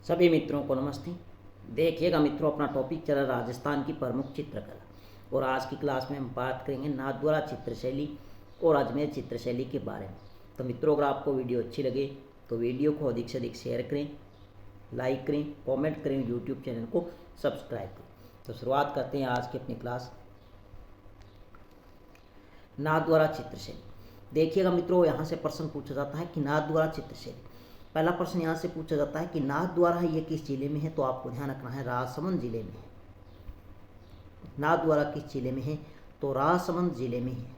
सभी मित्रों को नमस्ते। देखिएगा मित्रों, अपना टॉपिक चला राजस्थान की प्रमुख चित्रकला और आज की क्लास में हम बात करेंगे नाथद्वारा चित्रशैली और अजमेर चित्रशैली के बारे में। तो मित्रों, अगर आपको वीडियो अच्छी लगे तो वीडियो को अधिक से अधिक शेयर करें, लाइक करें, कमेंट करें, यूट्यूब चैनल को सब्सक्राइब करें। तो शुरुआत करते हैं आज की अपनी क्लास। नाथद्वारा चित्रशैली। देखिएगा मित्रों, यहाँ से प्रश्न पूछा जाता है कि नाथद्वारा चित्रशैली। पहला प्रश्न यहाँ से पूछा जाता है कि नाथद्वारा ये किस जिले में है, तो आपको ध्यान रखना है राजसमंद जिले में है। नाथद्वारा किस जिले में है, तो राजसमंद जिले में है।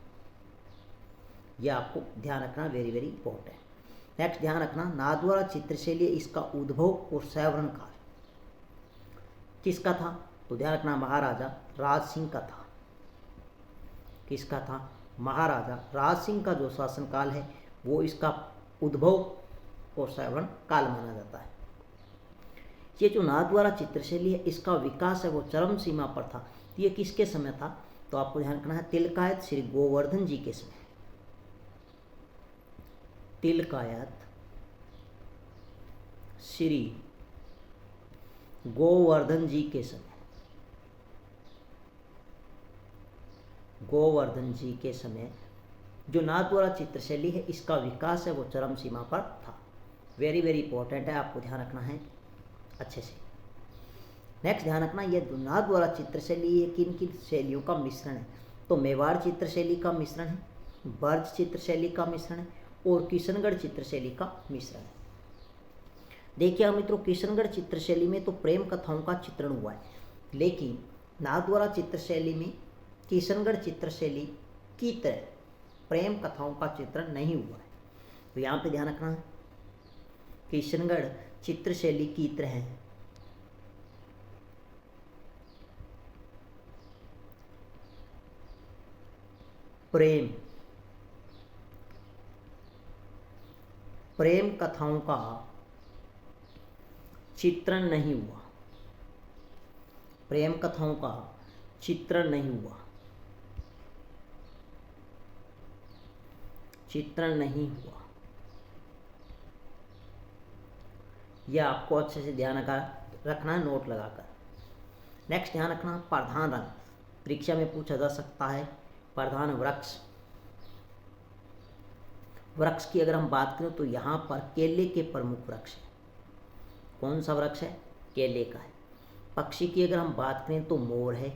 यह आपको ध्यान रखना, वेरी वेरी इंपॉर्टेंट। नेक्स्ट ध्यान रखना, नाथद्वारा चित्रशैली और उद्भव और सैवरण काल किसका था, तो ध्यान रखना महाराजा राज सिंह का था। किसका था, महाराजा राज सिंह का जो शासनकाल है वो इसका उद्भव और सैवरण काल माना जाता है। ये जो नाथद्वारा चित्रशैली है इसका विकास है वो चरम सीमा पर था। ये किसके समय था, तो आपको ध्यान रखना है तिलकायत श्री गोवर्धन जी के समय। तिलकायत श्री गोवर्धन जी के समय। गोवर्धन जी के समय जो नाथद्वारा चित्रशैली है इसका विकास है वो चरम सीमा पर था। वेरी वेरी इंपॉर्टेंट है, आपको ध्यान रखना है अच्छे से। नेक्स्ट ध्यान रखना, यह नाथद्वारा चित्रशैली ये किन किन शैलियों का मिश्रण है, तो मेवाड़ चित्रशैली का मिश्रण है, ब्रज चित्रशैली का मिश्रण है और किशनगढ़ चित्रशैली का मिश्रण है। देखिए मित्रों, किशनगढ़ चित्रशैली में तो प्रेम कथाओं का चित्रण हुआ है, लेकिन नाथद्वारा चित्रशैली में किशनगढ़ चित्रशैली की तरह प्रेम कथाओं का चित्रण नहीं हुआ है। तो यहाँ पे ध्यान रखना है किशनगढ़ चित्रशैली की तरह प्रेम कथाओं का चित्रण नहीं हुआ। प्रेम कथाओं का चित्रण नहीं हुआ। चित्रण नहीं हुआ, यह आपको अच्छे से ध्यान रखना है नोट लगाकर। नेक्स्ट ध्यान रखना, प्रधान रंग परीक्षा में पूछा जा सकता है। प्रधान वृक्ष। वृक्ष की अगर हम बात करें तो यहाँ पर केले के प्रमुख वृक्ष है। कौन सा वृक्ष है, केले का है। पक्षी की अगर हम बात करें तो मोर है।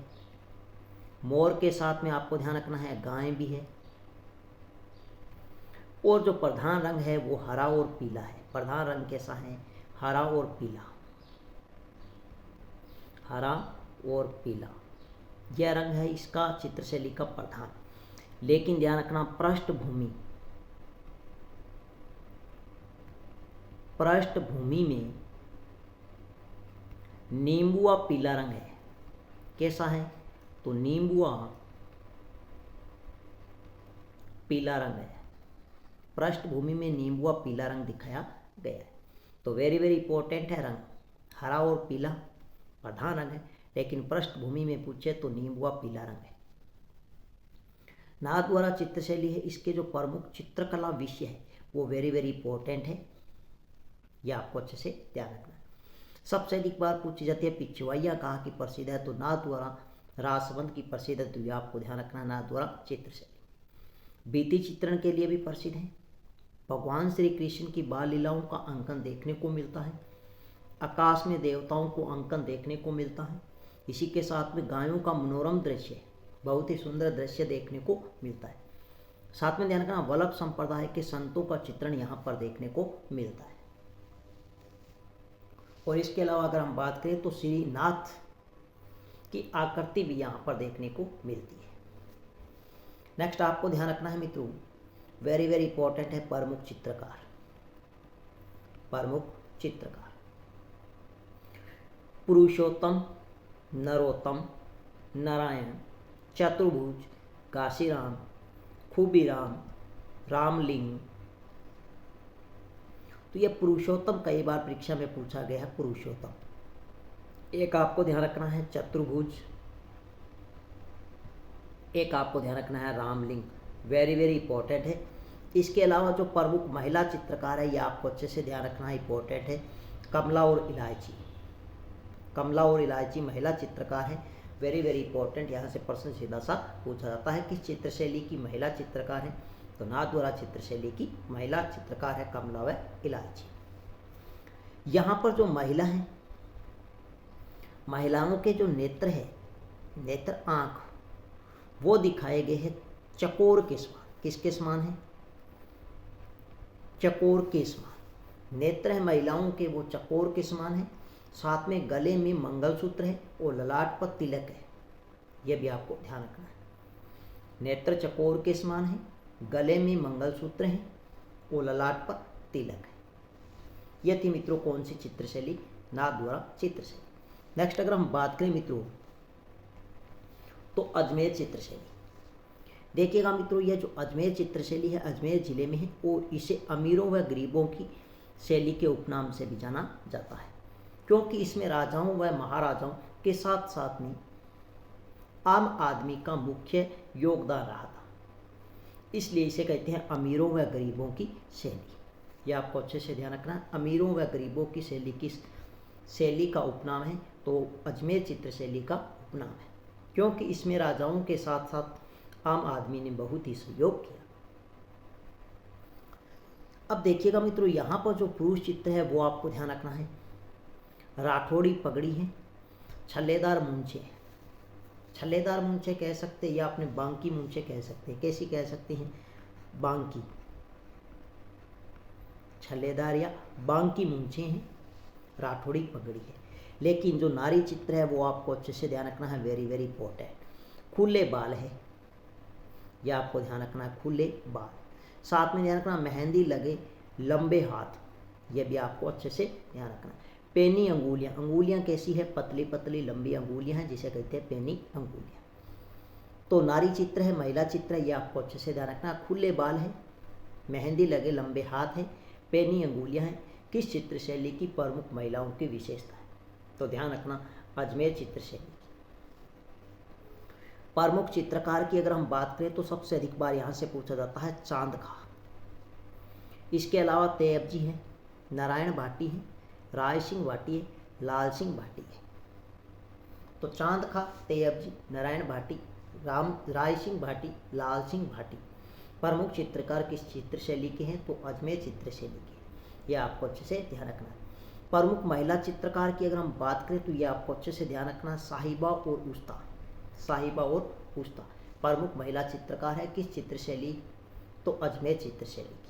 मोर के साथ में आपको ध्यान रखना है गाय भी है। और जो प्रधान रंग है वो हरा और पीला है। प्रधान रंग कैसा है, हरा और पीला। हरा और पीला यह रंग है इसका चित्रशैली का प्रधान। लेकिन ध्यान रखना, पृष्ठभूमि में नींबुआ पीला रंग है। कैसा है, तो नींबुआ पीला रंग है। पृष्ठभूमि में नींबुआ पीला रंग दिखाया गया है। तो वेरी वेरी इंपॉर्टेंट है, रंग हरा और पीला प्रधान रंग है, लेकिन पृष्ठभूमि में पूछे तो नींबुआ पीला रंग है। नाथद्वारा चित्रशैली है, इसके जो प्रमुख चित्रकला विषय है वो वेरी वेरी इंपॉर्टेंट है, यह आपको अच्छे से ध्यान रखना है। सबसे अधिक बार पूछी जाती है पिछवाइयाँ कहाँ की प्रसिद्ध है, तो नाथद्वारा राजसमंद की प्रसिद्ध है। तो यह आपको ध्यान रखना है नाथद्वारा चित्रशैली। भित्ति चित्रण के लिए भी प्रसिद्ध है। भगवान श्री कृष्ण की बाल लीलाओं का अंकन देखने को मिलता है। आकाश में देवताओं को अंकन देखने को मिलता है। इसी के साथ में गायों का मनोरम दृश्य, बहुत ही सुंदर दृश्य देखने को मिलता है। साथ में ध्यान रखना, वल्लभ संप्रदाय के संतों का चित्रण यहाँ पर देखने को मिलता है। और इसके अलावा अगर हम बात करें तो श्रीनाथ की आकृति भी यहाँ पर देखने को मिलती है। नेक्स्ट आपको ध्यान रखना है मित्रों, वेरी वेरी इंपॉर्टेंट है प्रमुख चित्रकार। प्रमुख चित्रकार पुरुषोत्तम, नरोत्तम, नारायण, चतुर्भुज, काशीराम, खूबीराम, रामलिंग। तो यह पुरुषोत्तम कई बार परीक्षा में पूछा गया है। पुरुषोत्तम एक आपको ध्यान रखना है चतुर्भुज, एक आपको ध्यान रखना है रामलिंग। वेरी वेरी इंपॉर्टेंट है। इसके अलावा जो प्रमुख महिला चित्रकार है ये आपको अच्छे से ध्यान रखना है, इंपॉर्टेंट है। कमला और इलायची, कमला और इलायची महिला चित्रकार है। वेरी वेरी इंपॉर्टेंट, यहाँ से प्रश्न सीधा सा पूछा जाता है किस चित्र शैली की महिला चित्रकार है, तो नाथद्वारा चित्र शैली की महिला चित्रकार है कमला व इलायची। यहाँ पर जो महिला है, महिलाओं के जो नेत्र है, नेत्र आँख, वो दिखाए गए हैं चकोर के समान। किसके समान है? चकोर के समान। नेत्र है महिलाओं के वो चकोर के समान है। साथ में गले में मंगलसूत्र है और ललाट पर तिलक है, यह भी आपको ध्यान रखना है। नेत्र चकोर के समान है, गले में मंगलसूत्र है और ललाट पर तिलक है। यह थी मित्रों कौन सी चित्रशैली? नाथद्वारा चित्रशैली। नेक्स्ट अगर हम बात करें मित्रों तो अजमेर चित्रशैली। देखिएगा मित्रों, यह जो अजमेर चित्रशैली है अजमेर जिले में है और इसे अमीरों व गरीबों की शैली के उपनाम से भी जाना जाता है, क्योंकि इसमें राजाओं व महाराजाओं के साथ साथ में आम आदमी का मुख्य योगदान रहा था, इसलिए इसे कहते हैं अमीरों व गरीबों की शैली। यह आपको अच्छे से ध्यान रखना है। अमीरों व गरीबों की शैली किस शैली का उपनाम है, तो अजमेर चित्रशैली का उपनाम है, क्योंकि इसमें राजाओं के साथ साथ आम आदमी ने बहुत ही सहयोग किया। अब देखिएगा मित्रों, यहाँ पर जो पुरुष चित्र है वो आपको ध्यान रखना है। राठौड़ी पगड़ी है, छल्लेदार मूंछें हैं। छल्लेदार मूंछें कह सकते हैं या अपने बांकी मूंछें कह सकते हैं। कैसी कह सकते हैं? बांकी, छल्लेदार या बांकी मूंछें हैं, राठौड़ी पगड़ी है। लेकिन जो नारी चित्र है वो आपको अच्छे से ध्यान रखना है, वेरी वेरी इंपॉर्टेंट। खुले बाल है, यह आपको ध्यान रखना है, खुले बाल। साथ में ध्यान रखना मेहंदी लगे लंबे हाथ, यह भी आपको अच्छे से ध्यान रखना है। पेनी अंगुलियां, अंगुलियां कैसी है? पतली पतली लंबी अंगुलियां हैं, जिसे कहते हैं पेनी अंगुलियां। तो नारी चित्र है, महिला चित्र है, यह आपको अच्छे से ध्यान रखना। खुले बाल है, मेहंदी लगे लंबे हाथ है, पेनी अंगुलियां हैं। किस चित्र शैली की प्रमुख महिलाओं की विशेषता है? तो ध्यान रखना अजमेर चित्र शैली। प्रमुख चित्रकार की अगर हम बात करें तो सबसे अधिक बार यहाँ से पूछा जाता है चांद खां। इसके अलावा तैयब जी हैं, नारायण भाटी हैं, राय सिंह भाटी है, लाल सिंह भाटी है। तो चांद खां, तैयब जी, नारायण भाटी, राय सिंह भाटी, लाल सिंह भाटी प्रमुख चित्रकार किस चित्र शैली के हैं? तो अजमेर चित्र शैली के। यह आपको अच्छे से ध्यान रखना है। प्रमुख महिला चित्रकार की अगर हम बात करें तो यह आपको अच्छे से ध्यान रखना है, साहिबा और उस्ता। साहिबा और उस्ता प्रमुख महिला चित्रकार है किस चित्र शैली? तो अजमेर चित्र शैली की।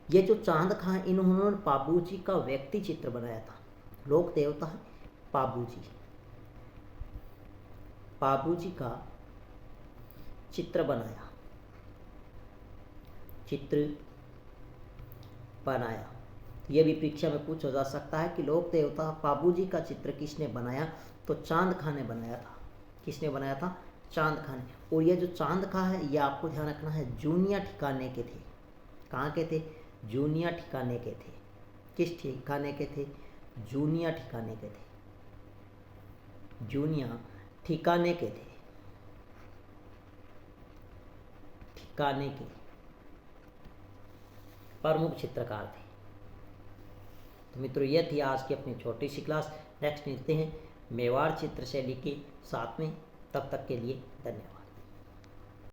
ये जो चांद खां हैं, इन्होंने पाबूजी का व्यक्ति चित्र बनाया था। लोक देवता है पाबूजी, पाबूजी का चित्र बनाया, चित्र बनाया। यह भी परीक्षा में पूछा जा सकता है कि लोक देवता पाबूजी का चित्र किसने बनाया? तो चांद खां ने बनाया था। किसने बनाया था? चांद खां ने। और यह जो चांद खां है यह आपको ध्यान रखना है जूनिया ठिकाने के थे। कहाँ के थे? जूनिया ठिकाने के थे। किस ठिकाने के थे? जूनिया ठिकाने के थे। जूनिया ठिकाने के थे, ठिकाने के प्रमुख चित्रकार थे। तो मित्रों यह थी आज की अपनी छोटी सी क्लास। नेक्स्ट मिलते हैं मेवाड़ चित्र शैली के साथ में, तब तक के लिए धन्यवाद।